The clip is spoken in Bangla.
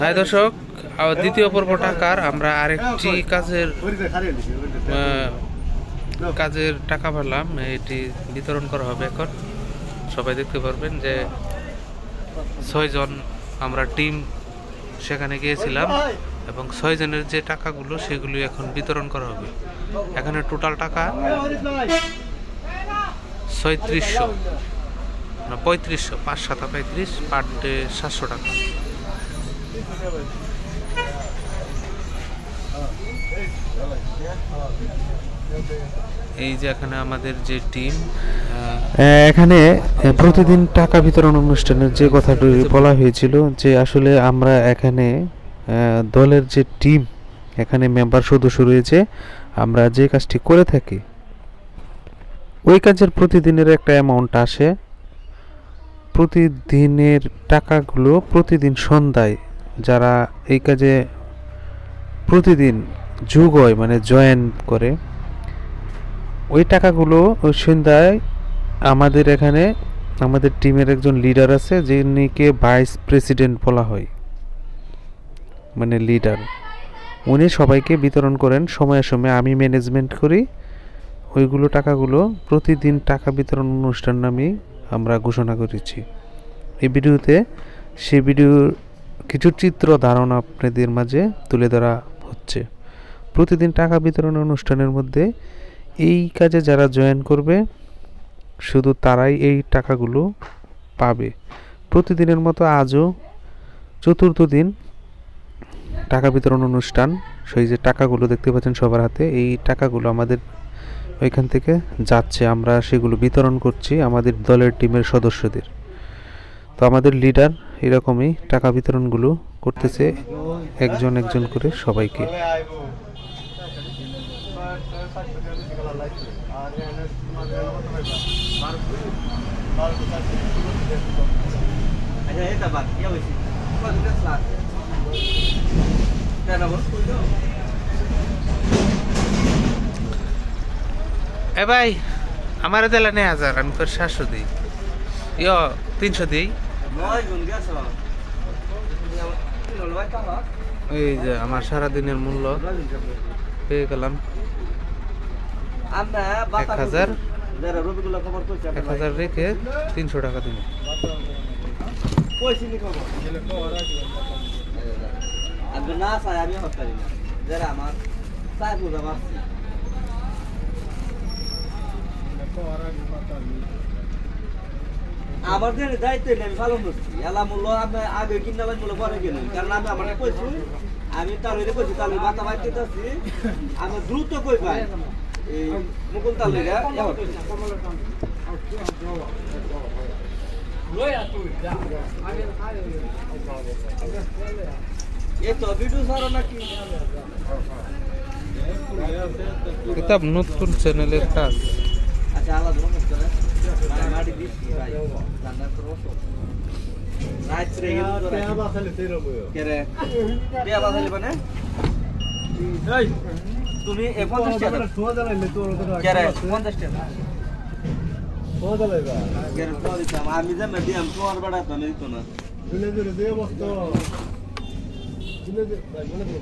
হ্যাঁ দর্শক, দ্বিতীয় পর্ব টাকার আমরা আরেকটি কাজের টাকা পেলাম। এটি বিতরণ করা হবে এখন। সবাই দেখতে পারবেন যে 6 জন আমরা টিম সেখানে গিয়েছিলাম এবং 6 জনের যে টাকাগুলো সেগুলো এখন বিতরণ করা হবে। এখানে টোটাল টাকা 3600 না 3500, 5-7-35, পার ডে 700 টাকা। এই যে এখানে আমাদের যে টিম, এখানে প্রতিদিন টাকা বিতরণ অনুষ্ঠানের যে কথাটি বলা হয়েছিল যে আসলে আমরা এখানে দলের যে টিম এখানে মেম্বার সদস্য রয়েছে, আমরা যে কাজটি করে থাকি ওই কাজের প্রতিদিনের একটা অ্যামাউন্ট আসে। প্রতিদিনের টাকাগুলো প্রতিদিন সন্ধ্যায় যারা এই কাজে প্রতিদিন যোগ হয় মানে জয়েন করে, ওই টাকাগুলো ওই সন্ধ্যায় আমাদের এখানে আমাদের টিমের একজন লিডার আছে যিনিকে ভাইস প্রেসিডেন্ট বলা হয়, মানে লিডার, উনি সবাইকে বিতরণ করেন সময়ে সময়ে। আমি ম্যানেজমেন্ট করি ওইগুলো। টাকাগুলো প্রতিদিন টাকা বিতরণ অনুষ্ঠান নামে আমরা ঘোষণা করেছি এই ভিডিওতে। সেই ভিডিওর কিছু চিত্র ধারণা আপনাদের মাঝে তুলে ধরা হচ্ছে। প্রতিদিন টাকা বিতরণ অনুষ্ঠানের মধ্যে এই কাজে যারা জয়েন করবে শুধু তারাই এই টাকাগুলো পাবে। প্রতিদিনের মতো আজও চতুর্থ দিন টাকা বিতরণ অনুষ্ঠান। সেই যে টাকাগুলো দেখতে পাচ্ছেন সবার হাতে, এই টাকাগুলো আমাদের ওইখান থেকে যাচ্ছে, আমরা সেগুলো বিতরণ করছি আমাদের দলের টিমের সদস্যদের। তো আমাদের লিডার এরকমই টাকা বিতরণগুলো করতেছে একজন একজন করে সবাইকে। এ ভাই, আমার দিলে 1000, আমি তোর 700 দিই, 300 দিই। এই যে আমার সারাদিনের মূল্য পেয়ে গেলাম 1000 রেখে 300 টাকা দিব। আমার দায়িত্ব আমি ভালো করছি। এলা মূল্য আপনার আগে কিনা মূল্য পরে কিনুন, কারণ আমি আমার কইছি আমি তালুরে কইছি তালু মাথা বাইতেছি আমি দ্রুত কই পাই এই মুকুল তালুরা এই তো ভিডিও সারা নাকি এটা নতুন চ্যানেলের কাজ। আচ্ছা আলাদা করে মাটি দিছি ভাই রান্না করব রাত রে তে বাসালে তেরো কেরে তে বাসালে মানে এই তুমি 50 টাকা সোয়া দাঁড়াইলে তোর কেরে 50 টাকা সোয়া দাঁড়াইবা কেরে সোয়া দিতাম আমি যে মেদি আমি তোর বড় তো নেই তো না দিলে দিলে দে বস্ত দিলে দে ভাই মনে করো